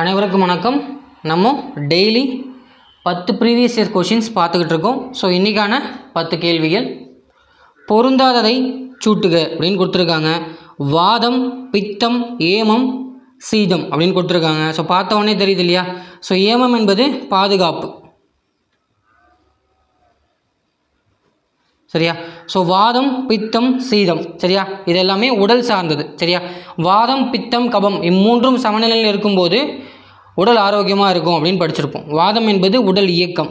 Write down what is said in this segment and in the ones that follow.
அனைவருக்கும் வணக்கம். நம்ம டெய்லி 10 ப்ரீவியஸ் இயர் கொஷின்ஸ் பார்த்துக்கிட்டு இருக்கோம். ஸோ இன்றைக்கான 10 கேள்விகள். பொருந்தாததை சூட்டுக அப்படின்னு கொடுத்துருக்காங்க. வாதம், பித்தம், ஏமம், சீதம் அப்படின்னு கொடுத்துருக்காங்க. ஸோ பார்த்தவொடனே தெரியுது இல்லையா? ஸோ ஏமம் என்பது பாதுகாப்பு, சரியா? ஸோ வாதம், பித்தம், சீதம், சரியா? இது எல்லாமே உடல் சார்ந்தது, சரியா? வாதம், பித்தம், கபம் இம்மூன்றும் சமநிலையில் இருக்கும்போது உடல் ஆரோக்கியமாக இருக்கும் அப்படின்னு படிச்சிருப்போம். வாதம் என்பது உடல் இயக்கம்,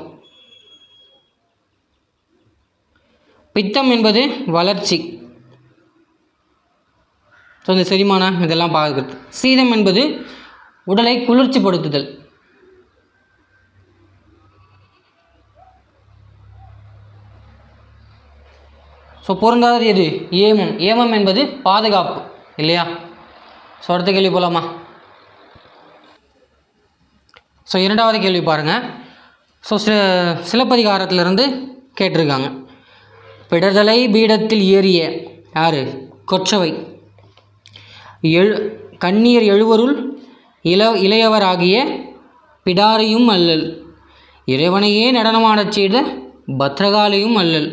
பித்தம் என்பது வளர்ச்சி, ஸோ இந்த செரிமானம் இதெல்லாம் பார்க்குறது. சீதம் என்பது உடலை குளிர்ச்சிப்படுத்துதல். ஸோ பொருந்தாதது எது? ஏமம். ஏமம் என்பது பாதுகாப்பு இல்லையா? ஸோ அடுத்த கேள்வி போகலாமா? ஸோ இரண்டாவது கேள்வி பாருங்கள். ஸோ சிலப்பதிகாரத்திலிருந்து கேட்டிருக்காங்க. பிடர்தலை பீடத்தில் ஏறிய யார்? கொற்றவை. கண்ணீர் எழுவருள் இளையவராகிய பிடாரியும் அல்லல், இறைவனையே நடனமாடச் செய்த பத்ரகாளியும் அல்லல்,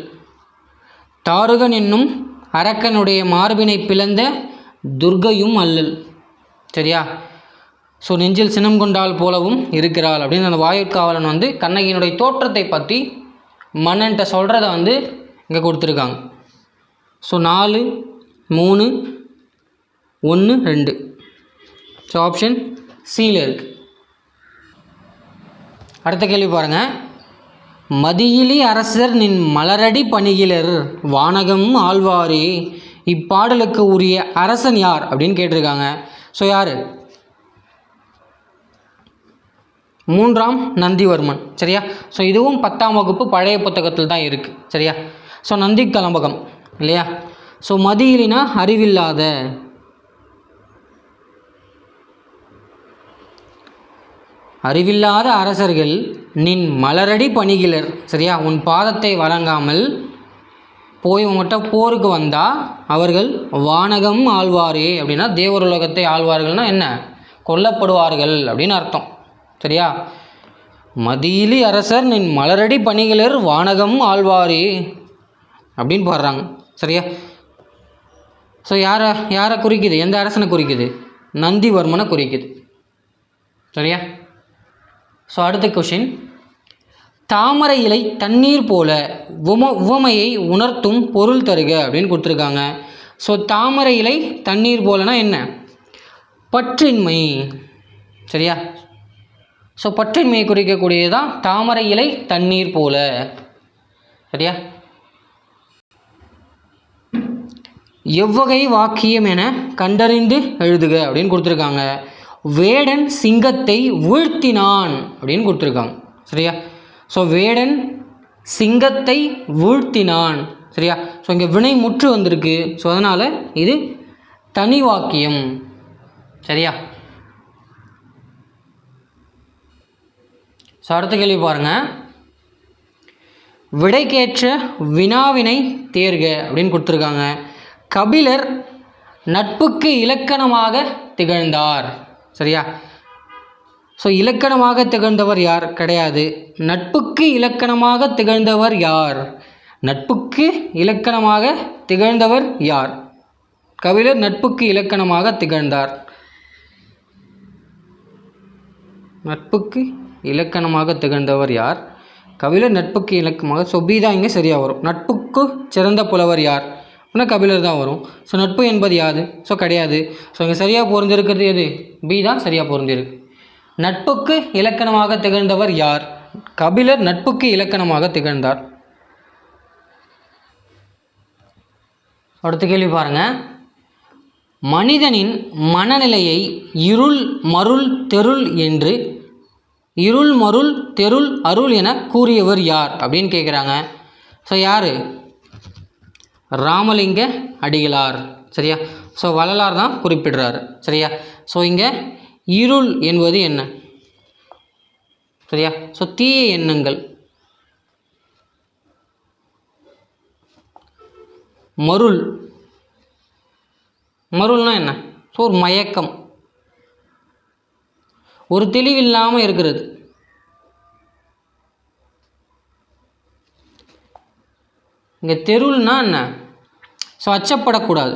தாருகன் என்னும் அரக்கனுடைய மார்பினை பிளந்த துர்கையும் அல்லல், சரியா? ஸோ நெஞ்சில் சினம் கொண்டால் போலவும் இருக்கிறாள் அப்படின்னு அந்த வாயுக்காவலன் கண்ணகியினுடைய தோற்றத்தை பற்றி மன்னன்ட்ட சொல்கிறத இங்கே கொடுத்துருக்காங்க. ஸோ 4, 3, 1, 2. ஸோ ஆப்ஷன் சியில் இருக்கு. அடுத்த கேள்வி பாருங்கள். மதியிலி அரசர் நின் மலரடி பணிகிலர் வானகம் ஆழ்வாரே, இப்பாடலுக்கு உரிய அரசன் யார் அப்படின்னு கேட்டிருக்காங்க. ஸோ யார்? 3ஆம் நந்திவர்மன், சரியா? ஸோ இதுவும் 10ஆம் வகுப்பு பழைய புத்தகத்தில் தான் இருக்குது, சரியா? ஸோ நந்தி கலம்பகம் இல்லையா? ஸோ மதியிலினா அறிவில்லாத, அறிவில்லாத அரசர்கள் நின் மலரடி பணிகிலர், சரியா? உன் பாதத்தை வழங்காமல் போய் உங்கள்கிட்ட போருக்கு வந்தால் அவர்கள் வானகம் ஆழ்வாரே அப்படின்னா தேவருலகத்தை ஆழ்வார்கள்னா என்ன? கொல்லப்படுவார்கள் அப்படின்னு அர்த்தம், சரியா? மதியிலி அரசர் நின் மலரடி பணிகிலர் வானகம் ஆழ்வாரே அப்படின்னு பாடுறாங்க, சரியா? ஸோ யாரை குறிக்குது? எந்த அரசனை குறிக்குது? நந்திவர்மனை குறிக்குது, சரியா? ஸோ அடுத்த கொஷின். தாமரை இலை தண்ணீர் போல உவமையை உணர்த்தும் பொருள் தருக அப்படின்னு கொடுத்துருக்காங்க. ஸோ தாமரை இலை தண்ணீர் போலனா என்ன? பற்றின்மை, சரியா? ஸோ பற்றின்மையை குறிக்கக்கூடியதான் தாமரை இலை தண்ணீர் போல, சரியா? எவ்வகை வாக்கியம் என கண்டறிந்து எழுதுக அப்படின்னு கொடுத்துருக்காங்க. வேடன் சிங்கத்தை வீழ்த்தினான் அப்படின்னு கொடுத்துருக்காங்க, சரியா? ஸோ வேடன் சிங்கத்தை வீழ்த்தினான், சரியா? ஸோ இங்கே வினை முற்று வந்திருக்கு. ஸோ அதனால் இது தனி வாக்கியம், சரியா? ஸோ அடுத்த கேள்வி பாருங்கள். விடைக்கேற்ற வினாவினை தேர்க அப்படின்னு கொடுத்துருக்காங்க. கபிலர் நட்புக்கு இலக்கணமாக திகழ்ந்தார், சரியா? ஸோ இலக்கணமாக திகழ்ந்தவர் யார்? கிடையாது. நட்புக்கு இலக்கணமாக திகழ்ந்தவர் யார்? நட்புக்கு இலக்கணமாக திகழ்ந்தவர் யார்? கபிலர் நட்புக்கு இலக்கணமாக திகழ்ந்தார். நட்புக்கு இலக்கணமாக திகழ்ந்தவர் யார்? கபிலர் நட்புக்கு இலக்கணமாக. ஸோ பி தான் இங்கே சரியாக வரும். நட்புக்கு சிறந்த புலவர் யார் அப்படின்னா கபிலர் தான் வரும். ஸோ நட்பு என்பது யாது? ஸோ கிடையாது. ஸோ இங்கே சரியாக பொருந்திருக்கிறது எது? பி தான் சரியாக பொருந்திருக்கு. நட்புக்கு இலக்கணமாக திகழ்ந்தவர் யார்? கபிலர் நட்புக்கு இலக்கணமாக திகழ்ந்தார். அடுத்த கேள்வி பாருங்கள். மனிதனின் மனநிலையை இருள் மருள் தெருள் என்று இருள் மருள் தெருள் அருள் என கூறியவர் யார் அப்படின்னு கேட்குறாங்க. ஸோ யார்? ராமலிங்க அடிகளார், சரியா? ஸோ வள்ளலார் தான் குறிப்பிடுறாரு, சரியா? ஸோ இங்கே இருள் என்பது என்ன? சரியா? ஸோ தீய எண்ணங்கள். மருள், மருள்னா என்ன? ஸோ ஒரு மயக்கம். ஒரு தெளிவில்லாமல் இருக்கிறது. இங்கே தெருள்னா என்ன? ஸோ அச்சப்படக்கூடாது.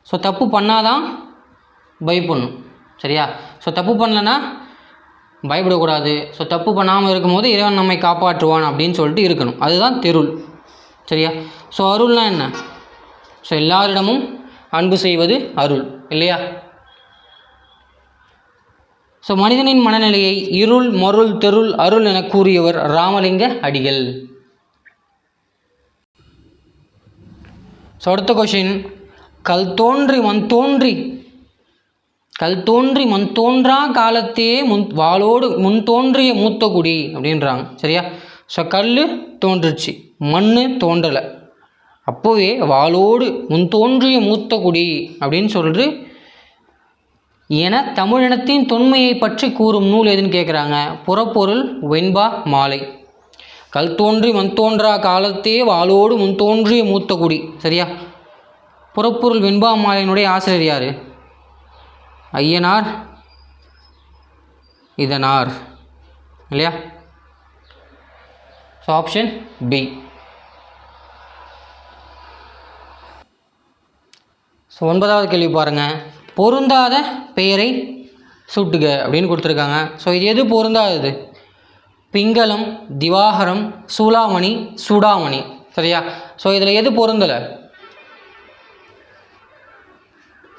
ஸோ தப்பு பண்ணாதான் பயப்படணும். சரியா? ஸோ தப்பு பண்ணலன்னா பயப்படக்கூடாது. ஸோ தப்பு பண்ணாமல் இருக்கும்போது இறைவன் நம்மை காப்பாற்றுவான் அப்படின்னு சொல்லிட்டு இருக்கணும். அதுதான் தெருள். சரியா? ஸோ அருள்னா என்ன? ஸோ எல்லாரிடமும் அன்பு செய்வது அருள் இல்லையா? ஸோ மனிதனின் மனநிலையை இருள், மருள், தெருள், அருள் என கூறியவர் ராமலிங்க அடிகள். ஸோ அடுத்த கொஷின், கல் தோன்றி மண் தோன்றா காலத்தே வாளோடு முன் தோன்றிய மூத்த குடி அப்படின்றாங்க. சரியா? ஸோ கல் தோன்றுச்சு, மண் தோன்றலை, அப்போவே வாளோடு முன் தோன்றிய மூத்த குடி அப்படின்னு சொல்லிட்டு என தமிழினத்தின் தொன்மையை பற்றி கூறும் நூல் எதுன்னு கேட்குறாங்க. புறப்பொருள் வெண்பா மாலை. கல் தோன்றி மண் தோன்றா காலத்தே வாளோடு முன் தோன்றிய மூத்த குடி. சரியா? புறப்பொருள் வெண்பா மாலையினுடைய ஆசிரியர் யார்? ஐயனார் இதனார் இல்லையா? So option B. ஸோ 9வது கேள்வி பாருங்கள். பொருந்தாத பெயரை சுட்டுக அப்படின்னு கொடுத்துருக்காங்க. ஸோ இது எது பொருந்தாதது? பிங்களம், திவாகரம், சூளாமணி, சூடாமணி. சரியா? ஸோ இதில் எது பொருந்தலை?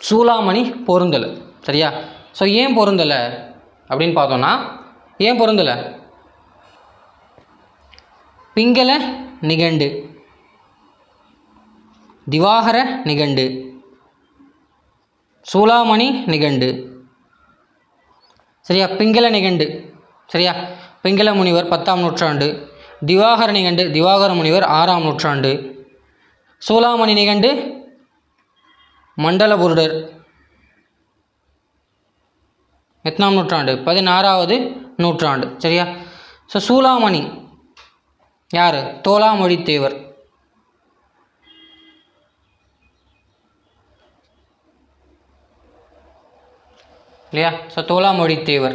சூளாமணி பொருந்தலை. சரியா? ஸோ ஏன் பொருந்தலை அப்படின்னு பார்த்தோன்னா, ஏன் பொருந்தலை? பிங்கள நிகண்டு, திவாகர நிகண்டு, சூளாமணி நிகண்டு. சரியா? பிங்கள நிகண்டு. சரியா? பிங்கள முனிவர் 10ஆம் நூற்றாண்டு, திவாகர நிகண்டு திவாகர முனிவர் 6ஆம் நூற்றாண்டு, சூளாமணி நிகண்டு மண்டலபுருடர் எத்தனாம் நூற்றாண்டு? 16வது நூற்றாண்டு. சரியா? ஸோ சூளாமணி யார்? தோலாமொழி தேவர். இல்லையா? ஸோ தோலாமொழி தேவர்.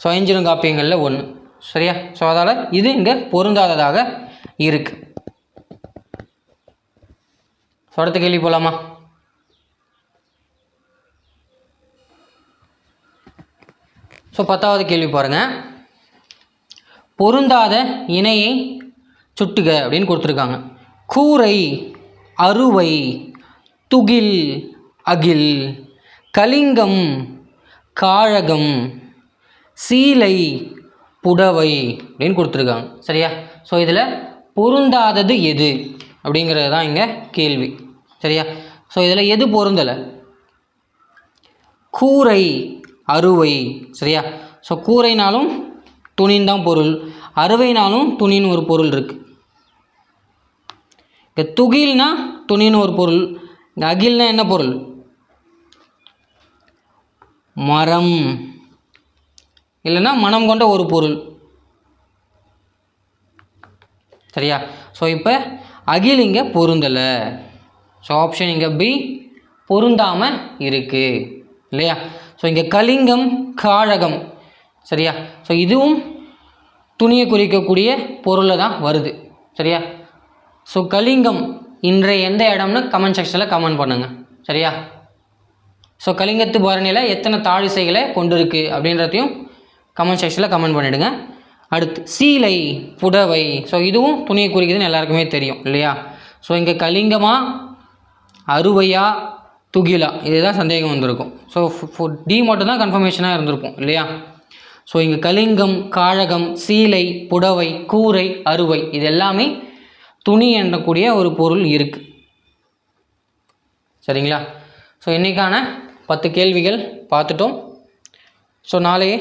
ஸோ ஐஞ்சிறுகாப்பியங்களில் ஒன்று. சரியா? ஸோ அதால் இது இங்கே பொருந்தாததாக இருக்கு. ஸோ அடுத்த கேள்வி போகலாமா? ஸோ 10வது கேள்வி பாருங்கள். பொருந்தாத இணையை சுட்டுக அப்படின்னு கொடுத்துருக்காங்க. கூரை, அறுவை, துகில், அகில், கலிங்கம், காழகம், சீலை, புடவை அப்படின்னு கொடுத்துருக்காங்க. சரியா? ஸோ இதில் பொருந்தாதது எது அப்படிங்கிறது தான் இங்கே கேள்வி. சரியா? ஸோ இதில் எது பொருந்தலை? கூரை, அறுவை. சரியா? ஸோ கூரைனாலும் துணின்னு தான் பொருள், அறுவைனாலும் துணின்னு ஒரு பொருள் இருக்குது. இப்போ துகில்னா துணின்னு ஒரு பொருள், இந்த அகில்னா என்ன பொருள்? மரம் இல்லைன்னா மனம் கொண்ட ஒரு பொருள். சரியா? ஸோ இப்போ அகில் இங்கே பொருந்தலை. ஸோ ஆப்ஷன் இங்கே பி பொருந்தாமல் இருக்குது இல்லையா? ஸோ இங்கே கலிங்கம், காழகம். சரியா? ஸோ இதுவும் துணியை குறிக்கக்கூடிய பொருளில் தான் வருது. சரியா? ஸோ கலிங்கம் இன்றைய எந்த இடம்னு கமெண்ட் செக்ஷனில் கமெண்ட் பண்ணுங்கள். சரியா? ஸோ கலிங்கத்து பரணியில் எத்தனை தாழிசைகளை கொண்டிருக்கு அப்படின்றதையும் கமெண்ட் செக்ஷனில் கமெண்ட் பண்ணிவிடுங்க. அடுத்து சீலை, புடவை. ஸோ இதுவும் துணியை குறிக்குதுன்னு எல்லாருக்குமே தெரியும் இல்லையா? ஸோ இங்கே கலிங்கமா, அறுவையா, துகிலா, இதுதான் சந்தேகம் வந்திருக்கும். ஸோ டி மட்டும்தான் கன்ஃபர்மேஷனாக இருந்திருக்கும் இல்லையா? ஸோ இங்கே கலிங்கம், காழகம், சீலை, புடவை, கூரை, அறுவை இது எல்லாமே துணி எண்ணக்கூடிய ஒரு பொருள் இருக்குது. சரிங்களா? ஸோ இன்றைக்கான 10 கேள்விகள் பார்த்துட்டோம். ஸோ நாளைய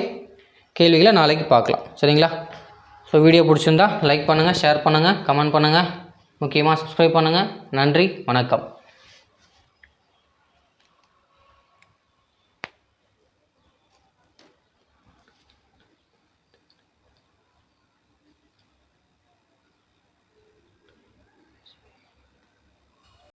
கேள்விகளை நாளைக்கு பார்க்கலாம். சரிங்களா? ஸோ வீடியோ பிடிச்சிருந்தா லைக் பண்ணுங்கள், ஷேர் பண்ணுங்கள், கமெண்ட் பண்ணுங்கள், முக்கியமாக சப்ஸ்கிரைப் பண்ணுங்கள். நன்றி, வணக்கம்.